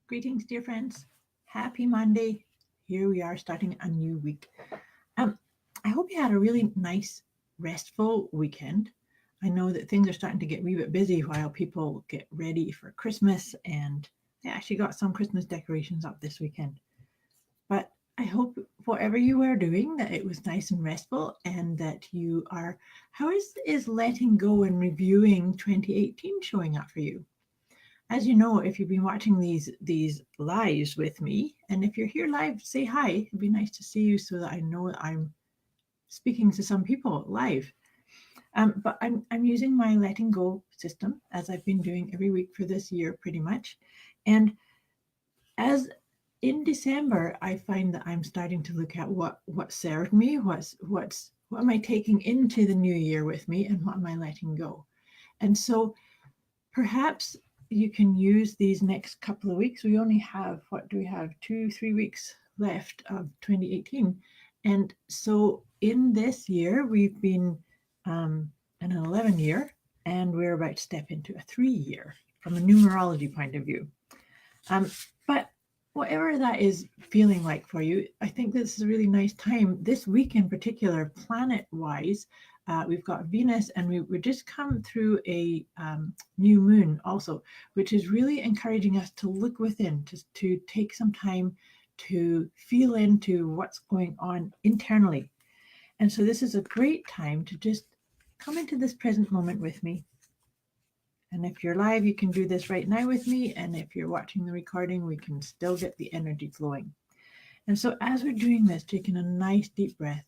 Greetings, dear friends. Happy Monday. Here we are starting a new week. Um, I hope you had a really nice, restful weekend. I know that things are starting to get a wee bit busy while people get ready for Christmas, and I actually got some Christmas decorations up this weekend. But I hope whatever you are doing, that it was nice and restful, and that you are. How is letting go and reviewing 2018 showing up for you? As you know, if you've been watching these lives with me, and if you're here live, say hi. It'd be nice to see you so that I know that I'm speaking to some people live. But I'm using my letting go system as I've been doing every week for this year, pretty much. And as in December, I find that I'm starting to look at what served me, what am I taking into the new year with me, and what am I letting go. And so perhaps you can use these next couple of weeks. We only have, what do we have, 2, 3 weeks left of 2018. And so in this year, we've been in an 11 year, and we're about to step into a 3 year from a numerology point of view. But whatever that is feeling like for you, I think this is a really nice time. This week in particular, planet wise, we've got Venus, and we just come through a new moon also, which is really encouraging us to look within, to take some time to feel into what's going on internally. And so this is a great time to just come into this present moment with me. And if you're live, you can do this right now with me. And if you're watching the recording, we can still get the energy flowing. And so as we're doing this, taking a nice deep breath,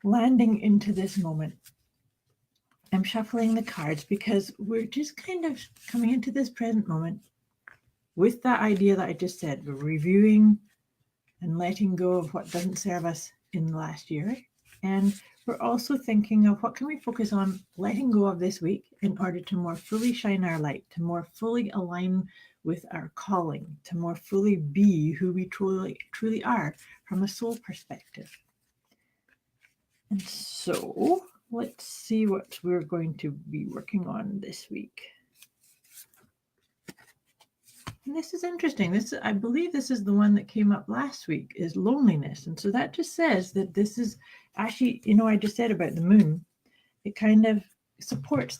landing into this moment, I'm shuffling the cards because we're just kind of coming into this present moment with that idea that I just said. We're reviewing and letting go of what doesn't serve us in the last year. And we're also thinking of what can we focus on letting go of this week in order to more fully shine our light, to more fully align with our calling, to more fully be who we truly are from a soul perspective. And so let's see what we're going to be working on this week. And this is interesting. I believe this is the one that came up last week, is loneliness. And so that just says that this is actually, I just said about the moon, it kind of supports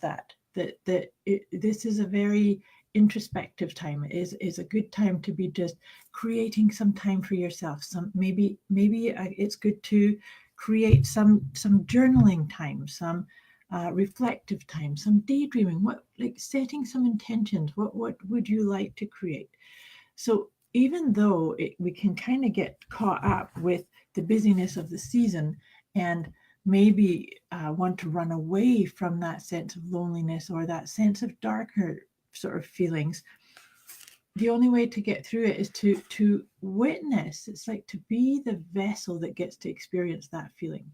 this is a very introspective time. It is a good time to be just creating some time for yourself. Maybe it's good to create some journaling time, some reflective time, some daydreaming, like setting some intentions. What would you like to create? So even though we can kind of get caught up with the busyness of the season and maybe want to run away from that sense of loneliness or that sense of darker sort of feelings, the only way to get through it is to witness. It's like to be the vessel that gets to experience that feeling.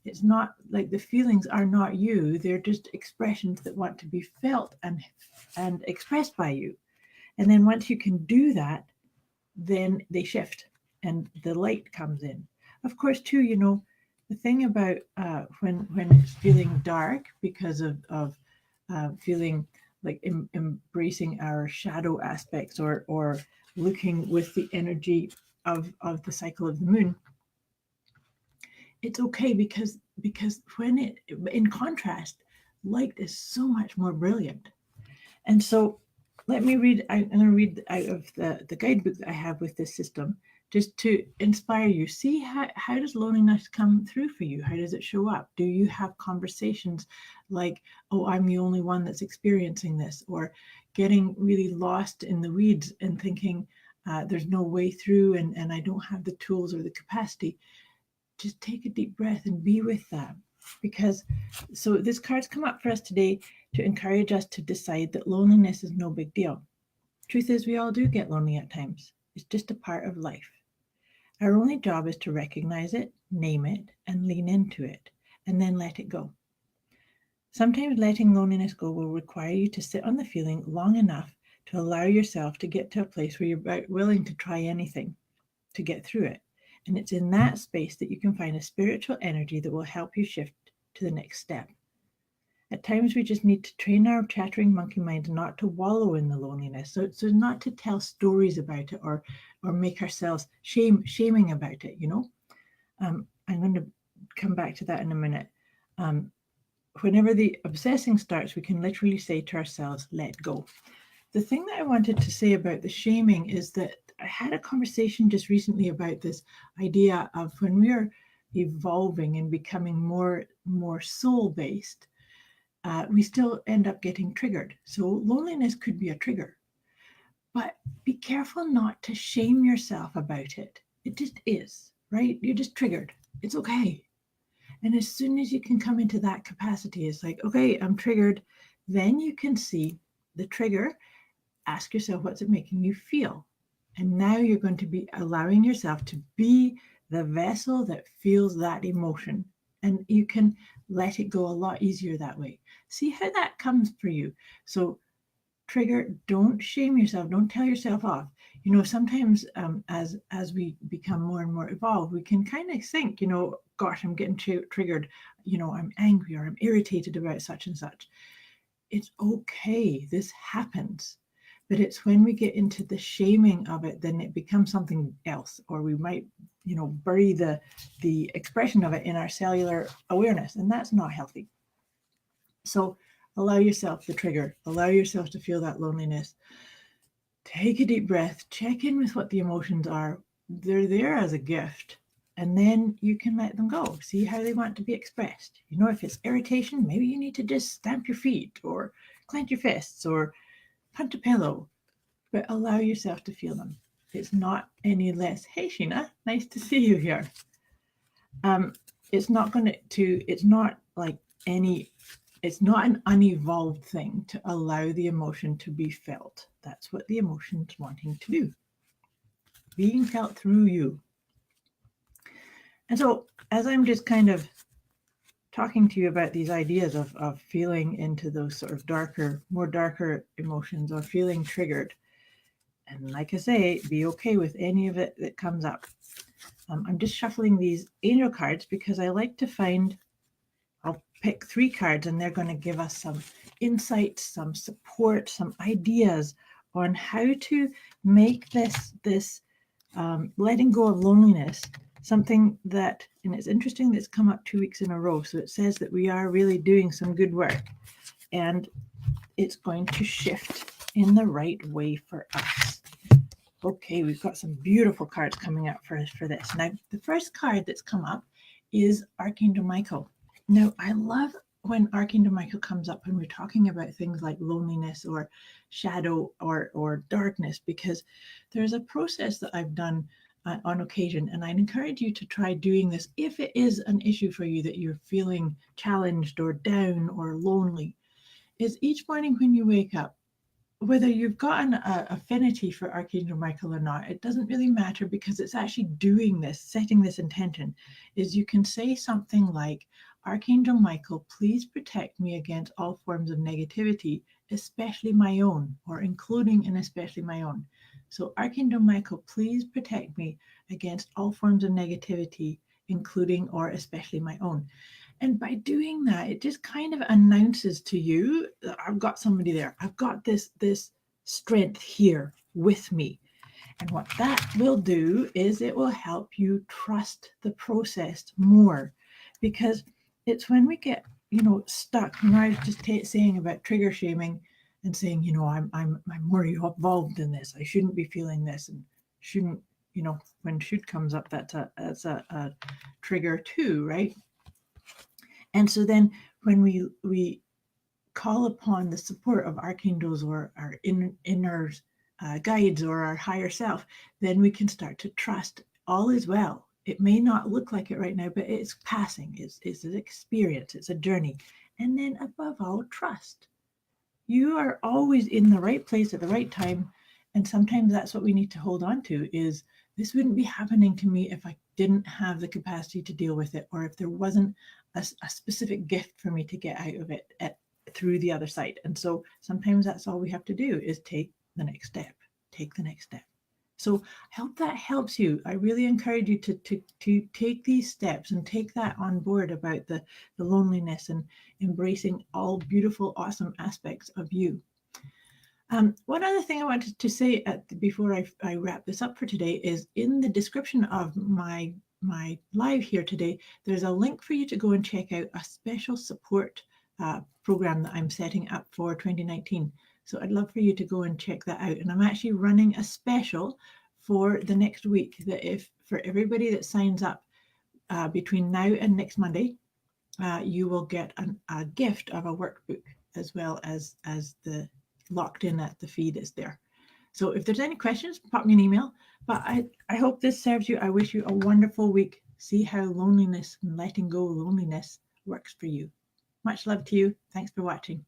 It's not like the feelings are not you. They're just expressions that want to be felt and expressed by you. And then once you can do that, then they shift and the light comes in. Of course, too, the thing about when it's feeling dark because of feeling like embracing our shadow aspects or looking with the energy of the cycle of the moon, it's okay because when in contrast, light is so much more brilliant. And so let me read. I'm going to read out of the guidebook that I have with this system, just to inspire you. See how does loneliness come through for you? How does it show up? Do you have conversations like, oh, I'm the only one that's experiencing this, or getting really lost in the weeds and thinking there's no way through and I don't have the tools or the capacity? Just take a deep breath and be with that. Because so this card's come up for us today to encourage us to decide that loneliness is no big deal. Truth is, we all do get lonely at times. It's just a part of life. Our only job is to recognize it, name it, and lean into it, and then let it go. Sometimes letting loneliness go will require you to sit on the feeling long enough to allow yourself to get to a place where you're willing to try anything to get through it. And it's in that space that you can find a spiritual energy that will help you shift to the next step. At times, we just need to train our chattering monkey mind not to wallow in the loneliness. So not to tell stories about it or make ourselves shaming about it. I'm going to come back to that in a minute. Whenever the obsessing starts, we can literally say to ourselves, "Let go." The thing that I wanted to say about the shaming is that I had a conversation just recently about this idea of when we are evolving and becoming more soul-based, we still end up getting triggered. So loneliness could be a trigger, but be careful not to shame yourself about it. It just is, right? You're just triggered. It's okay. And as soon as you can come into that capacity, it's like, okay, I'm triggered. Then you can see the trigger. Ask yourself, what's it making you feel? And now you're going to be allowing yourself to be the vessel that feels that emotion. And you can let it go a lot easier that way. See how that comes for you. So trigger, don't shame yourself. Don't tell yourself off. Sometimes as we become more and more evolved, we can kind of think, gosh, I'm getting triggered. I'm angry or I'm irritated about such and such. It's okay. This happens. But it's when we get into the shaming of it, then it becomes something else, or we might, bury the expression of it in our cellular awareness, and that's not healthy. So allow yourself the trigger, allow yourself to feel that loneliness. Take a deep breath, check in with what the emotions are. They're there as a gift, and then you can let them go. See how they want to be expressed. If it's irritation, maybe you need to just stamp your feet or clench your fists or punch a pillow, but allow yourself to feel them. It's not any less. Hey, Sheena, nice to see you here. It's not an unevolved thing to allow the emotion to be felt. That's what the emotion's wanting to do. Being felt through you. And so as I'm just kind of talking to you about these ideas of feeling into those sort of more darker emotions or feeling triggered, and like I say, be okay with any of it that comes up. I'm just shuffling these angel cards because I like to I'll pick 3 cards and they're going to give us some insights, some support, some ideas on how to make this letting go of loneliness something that, and it's interesting that it's come up 2 weeks in a row. So it says that we are really doing some good work and it's going to shift in the right way for us. Okay, we've got some beautiful cards coming up for us for this. Now, the first card that's come up is Archangel Michael. Now, I love when Archangel Michael comes up when we're talking about things like loneliness or shadow or darkness, because there's a process that I've done on occasion, and I'd encourage you to try doing this if it is an issue for you that you're feeling challenged or down or lonely. Is each morning when you wake up, whether you've got an affinity for Archangel Michael or not, it doesn't really matter, because it's actually doing this, setting this intention, is you can say something like, Archangel Michael, please protect me against all forms of negativity, especially my own, or including and especially my own. So Archangel Michael, please protect me against all forms of negativity, including or especially my own. And by doing that, it just kind of announces to you, I've got somebody there. I've got this strength here with me. And what that will do is it will help you trust the process more, because it's when we get, stuck. I was just saying about trigger shaming and saying, I'm more involved in this. I shouldn't be feeling this, and shouldn't, when should comes up, that's a trigger too, right? And so then when we call upon the support of archangels or our inner guides or our higher self, then we can start to trust all is well. It may not look like it right now, but it's passing. It's an experience. It's a journey. And then above all, trust. You are always in the right place at the right time. And sometimes that's what we need to hold on to, is this wouldn't be happening to me if I didn't have the capacity to deal with it, or if there wasn't a specific gift for me to get out of it through the other side. And so sometimes that's all we have to do, is take the next step. Take the next step. So I hope that helps you. I really encourage you to take these steps and take that on board about the loneliness and embracing all beautiful, awesome aspects of you. One other thing I wanted to say before I wrap this up for today is in the description of my live here today, there's a link for you to go and check out a special support program that I'm setting up for 2019. So I'd love for you to go and check that out. And I'm actually running a special for the next week that if for everybody that signs up between now and next Monday, you will get a gift of a workbook as well as the locked in at the fee that's there. So if there's any questions, pop me an email. But I hope this serves you. I wish you a wonderful week. See how loneliness and letting go loneliness works for you. Much love to you. Thanks for watching.